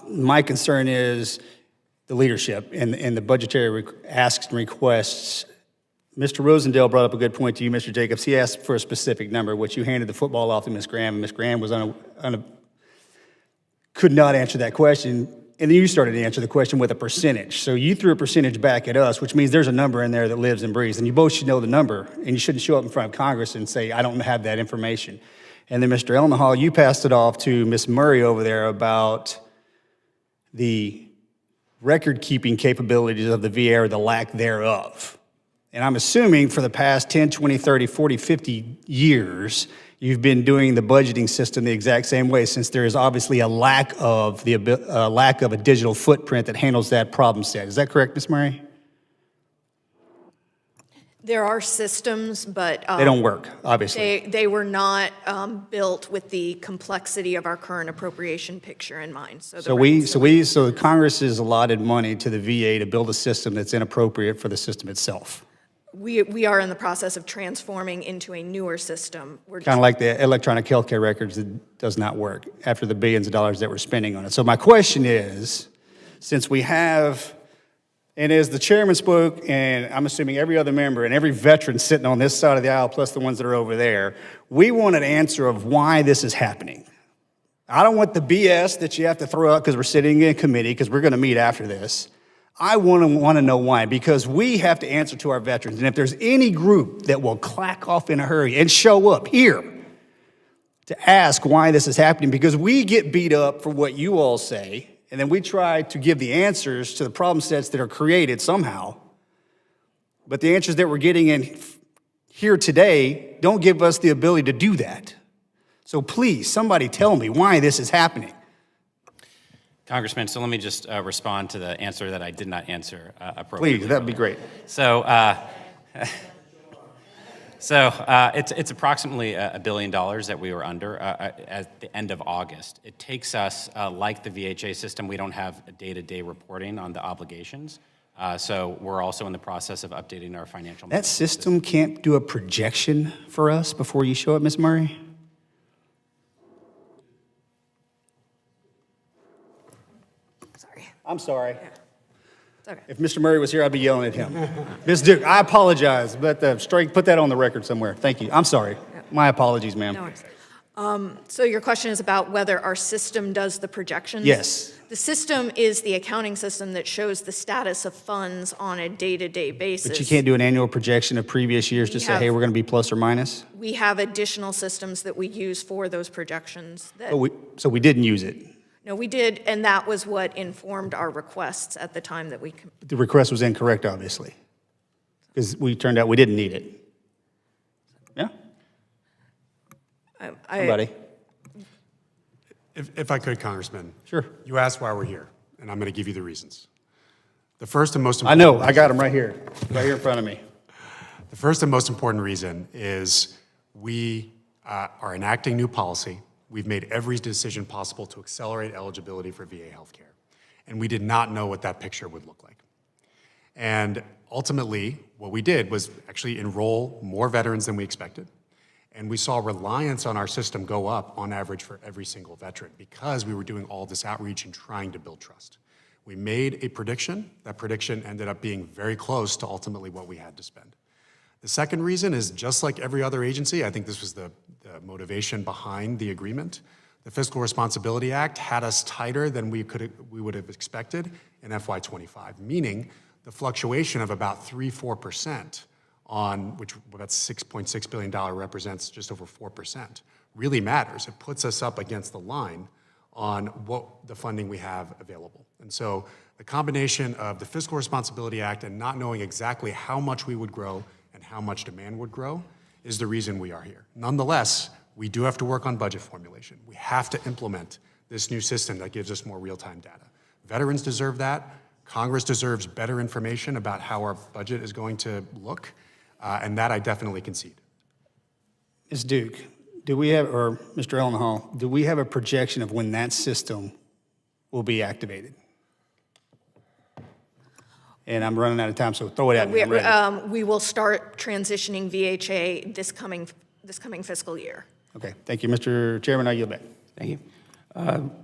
My concern is the leadership and the budgetary asks and requests. Mr. Rosendale brought up a good point to you, Mr. Jacobs. He asked for a specific number, which you handed the football off to Ms. Graham, and Ms. Graham was could not answer that question, and then you started to answer the question with a percentage. So you threw a percentage back at us, which means there's a number in there that lives and breathes, and you both should know the number, and you shouldn't show up in front of Congress and say, I don't have that information. And then Mr. Ellenhall, you passed it off to Ms. Murray over there about the record-keeping capabilities of the VA or the lack thereof. And I'm assuming for the past 10, 20, 30, 40, 50 years, you've been doing the budgeting system the exact same way, since there is obviously a lack of a digital footprint that handles that problem set. Is that correct, Ms. Murray? There are systems, but they don't work, obviously. They were not built with the complexity of our current appropriation picture in mind. So Congress has allotted money to the VA to build a system that's inappropriate for the system itself. We are in the process of transforming into a newer system. Kind of like the electronic healthcare records that does not work after the billions of dollars that we're spending on it. So my question is, since we have, and as the chairman spoke, and I'm assuming every other member and every veteran sitting on this side of the aisle, plus the ones that are over there, we want an answer of why this is happening. I don't want the BS that you have to throw out because we're sitting in a committee, because we're going to meet after this. I want to know why, because we have to answer to our veterans. And if there's any group that will clack off in a hurry and show up here to ask why this is happening, because we get beat up for what you all say, and then we try to give the answers to the problem sets that are created somehow. But the answers that we're getting in here today don't give us the ability to do that. So please, somebody tell me why this is happening. Congressman, so let me just respond to the answer that I did not answer appropriately. Please, that'd be great. So, it's approximately $1 billion that we were under at the end of August. It takes us, like the VHA system, we don't have a day-to-day reporting on the obligations. So we're also in the process of updating our financial. That system can't do a projection for us before you show up, Ms. Murray? I'm sorry. Yeah. It's okay. If Mr. Murray was here, I'd be yelling at him. Ms. Duke, I apologize, but put that on the record somewhere. Thank you. I'm sorry. Yeah. My apologies, ma'am. No worries. So your question is about whether our system does the projections? Yes. The system is the accounting system that shows the status of funds on a day-to-day basis. But you can't do an annual projection of previous years to say, hey, we're going to be plus or minus? We have additional systems that we use for those projections. So we didn't use it? No, we did, and that was what informed our requests at the time that we... The request was incorrect, obviously, because we turned out we didn't need it. Yeah? Somebody? If I could, Congressman. Sure. You asked why we're here, and I'm going to give you the reasons. The first and most important... I know. I got them right here in front of me. The first and most important reason is we are enacting new policy. We've made every decision possible to accelerate eligibility for VA healthcare. And we did not know what that picture would look like. And ultimately, what we did was actually enroll more veterans than we expected. And we saw reliance on our system go up on average for every single veteran because we were doing all this outreach and trying to build trust. We made a prediction. That prediction ended up being very close to ultimately what we had to spend. The second reason is, just like every other agency, I think this was the motivation behind the agreement. The Fiscal Responsibility Act had us tighter than we would have expected in FY25, meaning the fluctuation of about 3-4% on which about $6.6 billion represents just over 4%, really matters. It puts us up against the line on what the funding we have available. And so the combination of the Fiscal Responsibility Act and not knowing exactly how much we would grow and how much demand would grow is the reason we are here. Nonetheless, we do have to work on budget formulation. We have to implement this new system that gives us more real-time data. Veterans deserve that. Congress deserves better information about how our budget is going to look, and that I definitely concede. Ms. Duke, do we have, or Mr. Ellenhall, do we have a projection of when that system will be activated? And I'm running out of time, so throw it at me. I'm ready. We will start transitioning VHA this coming fiscal year. Okay, thank you. Mr. Chairman, I yield back. Thank you.